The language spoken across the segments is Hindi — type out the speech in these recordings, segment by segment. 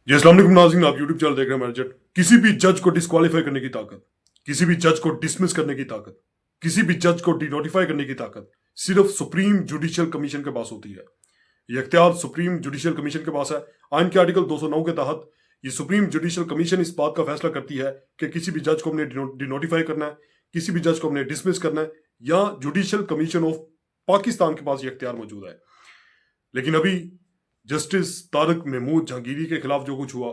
जी अस्सलाम वालेकुम नाज़रीन, आप यूट्यूब चैनल देख रहे हैं मेरा जज। किसी भी जज को डिस्क्वालीफाई करने की ताकत, किसी भी जज को डिसमिस करने की ताकत, किसी भी जज को डिनोटिफाई करने की ताकत सिर्फ सुप्रीम जुडिशियल कमीशन के पास होती है। ये इख्तियार सुप्रीम जुडिशियल कमीशन के पास है। आइन के आर्टिकल 209 के तहत ये सुप्रीम जुडिशियल कमीशन इस बात का फैसला करती है कि किसी भी जज को हमने डिनोटिफाई करना है, किसी भी जज को हमने डिसमिस करना है, या जुडिशियल कमीशन ऑफ पाकिस्तान के पास ये इख्तियार मौजूद है। लेकिन अभी जस्टिस तारिक महमूद जहांगीरी के खिलाफ जो कुछ हुआ,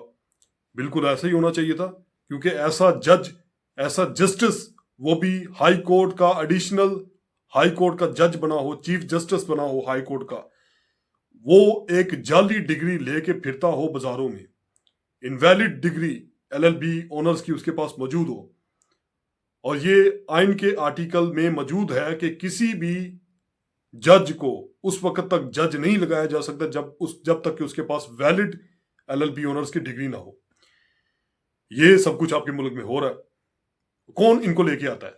बिल्कुल ऐसा ही होना चाहिए था, क्योंकि ऐसा जज, ऐसा जस्टिस, वो भी हाई कोर्ट का एडिशनल हाई कोर्ट का जज बना हो, चीफ जस्टिस बना हो हाई कोर्ट का, वो एक जाली डिग्री लेके फिरता हो बाजारों में, इनवैलिड डिग्री एलएलबी ऑनर्स की उसके पास मौजूद हो, और ये आइन के आर्टिकल में मौजूद है कि किसी भी जज को उस वक्त तक जज नहीं लगाया जा सकता जब तक कि उसके पास वैलिड एलएलबी ऑनर्स की डिग्री ना हो। ये सब कुछ आपके मुल्क में हो रहा है। कौन इनको लेके आता है?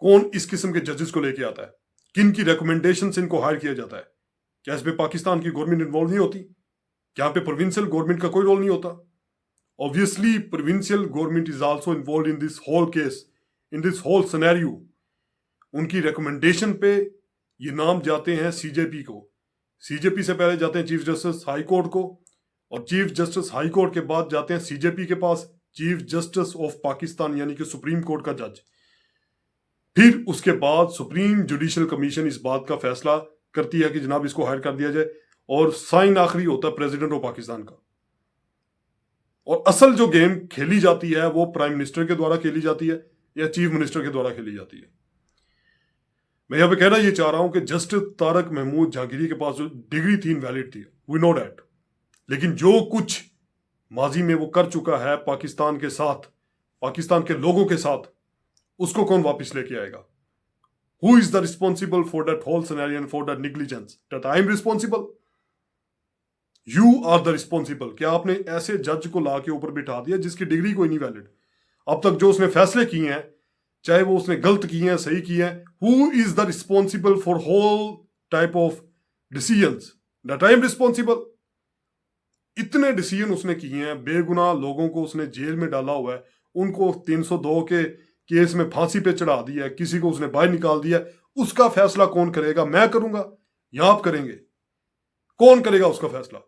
कौन इस किस्म के जजेस को लेके आता है? किन की रिकमेंडेशन से इनको हायर किया जाता है? क्या इसमें पाकिस्तान की गवर्नमेंट इन्वॉल्व नहीं होती? क्या यहाँ पे प्रोविंशियल गवर्नमेंट का कोई रोल नहीं होता? Obviously provincial government is also involve in this whole case, in this whole scenario. उनकी रिकमेंडेशन पे ये नाम जाते हैं सीजेपी को, सीजेपी से पहले जाते हैं चीफ जस्टिस हाई कोर्ट को, और चीफ जस्टिस हाई कोर्ट के बाद जाते हैं सीजेपी के पास चीफ जस्टिस ऑफ पाकिस्तान यानी कि सुप्रीम कोर्ट का जज। फिर उसके बाद सुप्रीम जुडिशियल कमीशन इस बात का फैसला करती है कि जनाब इसको हायर कर दिया जाए, और साइन आखिरी होता है प्रेसिडेंट ऑफ पाकिस्तान का। और असल जो गेम खेली जाती है वो प्राइम मिनिस्टर के द्वारा खेली जाती है या चीफ मिनिस्टर के द्वारा खेली जाती है। मैं यहां पे कहना ये चाह रहा हूं कि जस्टिस तारिक महमूद जहांगीरी के पास जो डिग्री थी इनवैलिड थी, वी नो डैट। लेकिन जो कुछ माजी में वो कर चुका है पाकिस्तान के साथ, पाकिस्तान के लोगों के साथ, उसको कौन वापस लेके आएगा? Who is the responsible for that whole scenario and for that negligence? That I am responsible? You are the responsible. क्या आपने ऐसे जज को ला के ऊपर बिठा दिया जिसकी डिग्री कोई नहीं वैलिड? अब तक जो उसने फैसले किए हैं, चाहे वो उसने गलत किए हैं सही किए हैं, who is the responsible for whole type of decisions? That I am responsible. इतने डिसीजन उसने किए हैं, बेगुनाह लोगों को उसने जेल में डाला हुआ है, उनको 302 के केस में फांसी पे चढ़ा दिया है, किसी को उसने बाहर निकाल दिया। उसका फैसला कौन करेगा? मैं करूंगा या आप करेंगे? कौन करेगा उसका फैसला?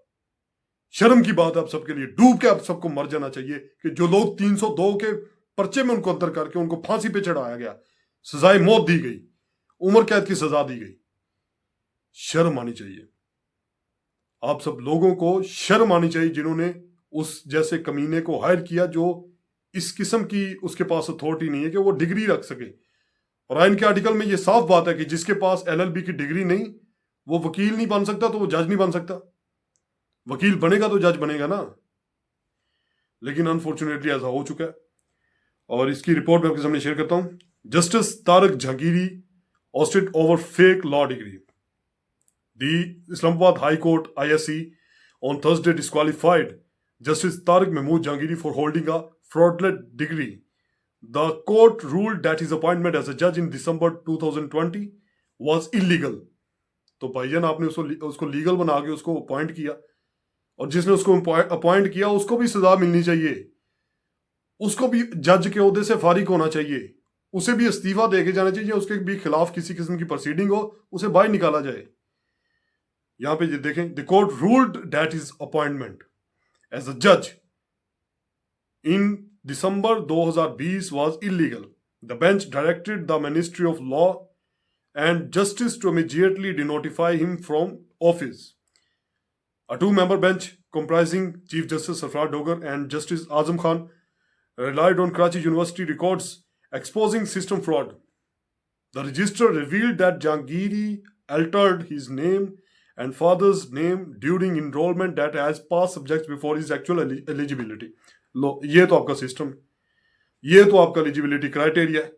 शर्म की बात है आप सबके लिए। डूब के आप सबको मर जाना चाहिए कि जो लोग 302 के पर्चे में उनको अंदर करके उनको फांसी पे चढ़ाया गया, सजाए मौत दी गई, उम्र कैद की सजा दी गई। शर्म आनी चाहिए आप सब लोगों को, शर्म आनी चाहिए जिन्होंने उस जैसे कमीने को हायर किया जो इस किस्म की उसके पास अथॉरिटी नहीं है कि वो डिग्री रख सके। और आइन के आर्टिकल में ये साफ बात है कि जिसके पास एलएलबी की डिग्री नहीं, वो वकील नहीं बन सकता, तो वो जज नहीं बन सकता। वकील बनेगा तो जज बनेगा ना। लेकिन अनफॉर्चुनेटली ऐसा हो चुका है, और इसकी रिपोर्ट मैं आपके सामने शेयर करता हूं। Justice Tariq Jahangiri ousted over fake law degree. The Islamabad High Court ISC on Thursday disqualified Justice Tariq Mahmood Jahangiri for holding a fraudulent degree. The court ruled that his appointment as a judge in December 2020 was illegal. तो भाईजान आपने उसको लीगल बना के उसको अपॉइंट किया, और जिसने उसको अपॉइंट किया उसको भी सजा मिलनी चाहिए, उसको भी जज के ओहदे से फारिग होना चाहिए, उसे भी इस्तीफा दे के जाना चाहिए, उसके भी खिलाफ किसी किस्म की प्रोसीडिंग हो, उसे बाहर निकाला जाए। यहां पे देखें, the court ruled that his appointment as a जज in December 2020 was illegal. The bench directed the ministry of law and justice to immediately denotify him from office. A two-member bench comprising Chief Justice Sarfraz Dogar and Justice Azam Khan relied on Karachi University records exposing system fraud. The register revealed that Jahangiri altered his name and father's name during enrollment that has past subjects before his actual eligibility. लो, ये तो आपका सिस्टम, ये तो आपका एलिजिबिलिटी क्राइटेरिया है।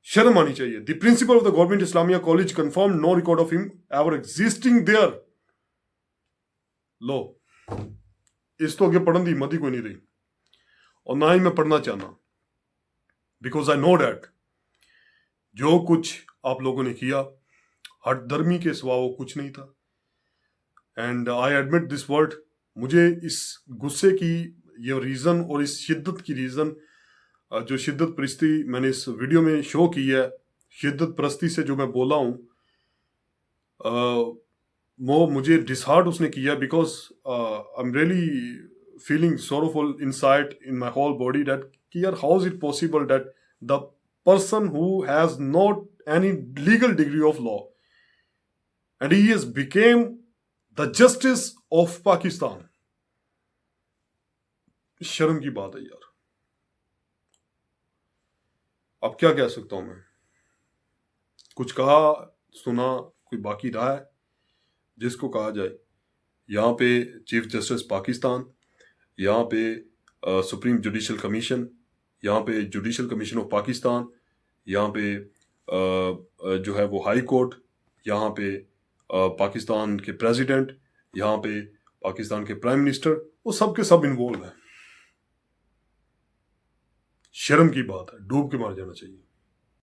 शर्म आनी चाहिए। The principal of the Government Islamia College confirmed no record of him ever existing there. लो, इस तो आगे पढ़ने की हिम्मत ही कोई नहीं रही, और ना ही मैं पढ़ना चाहना, बिकॉज आई नो डैट जो कुछ आप लोगों ने किया हठधर्मी के सिवा वो कुछ नहीं था। And I admit this word मुझे इस गुस्से की ये रीज़न और इस शिद्दत की रीज़न, जो शिद्दत परस्ती मैंने इस वीडियो में शो की है, शिद्दत परस्ती से जो मैं बोला हूँ, वो मुझे डिसहार्ट उसने किया, because I am really feeling sorrowful inside in my whole body that कि यार how is it possible that the person who has not any legal degree of law and he has became the justice of Pakistan. शर्म की बात है यार। अब क्या कह सकता हूं मैं, कुछ कहा सुना कोई बाकी रहा है जिसको कहा जाए। यहाँ पे चीफ जस्टिस पाकिस्तान, यहाँ पे सुप्रीम जुडिशल कमीशन, यहाँ पे जुडिशल कमीशन ऑफ पाकिस्तान, यहाँ पे जो है वो हाई कोर्ट, यहाँ पे पाकिस्तान के प्रेसिडेंट, यहाँ पे पाकिस्तान के प्राइम मिनिस्टर, वो सब के सब इन्वॉल्व है। शर्म की बात है, डूब के मार जाना चाहिए।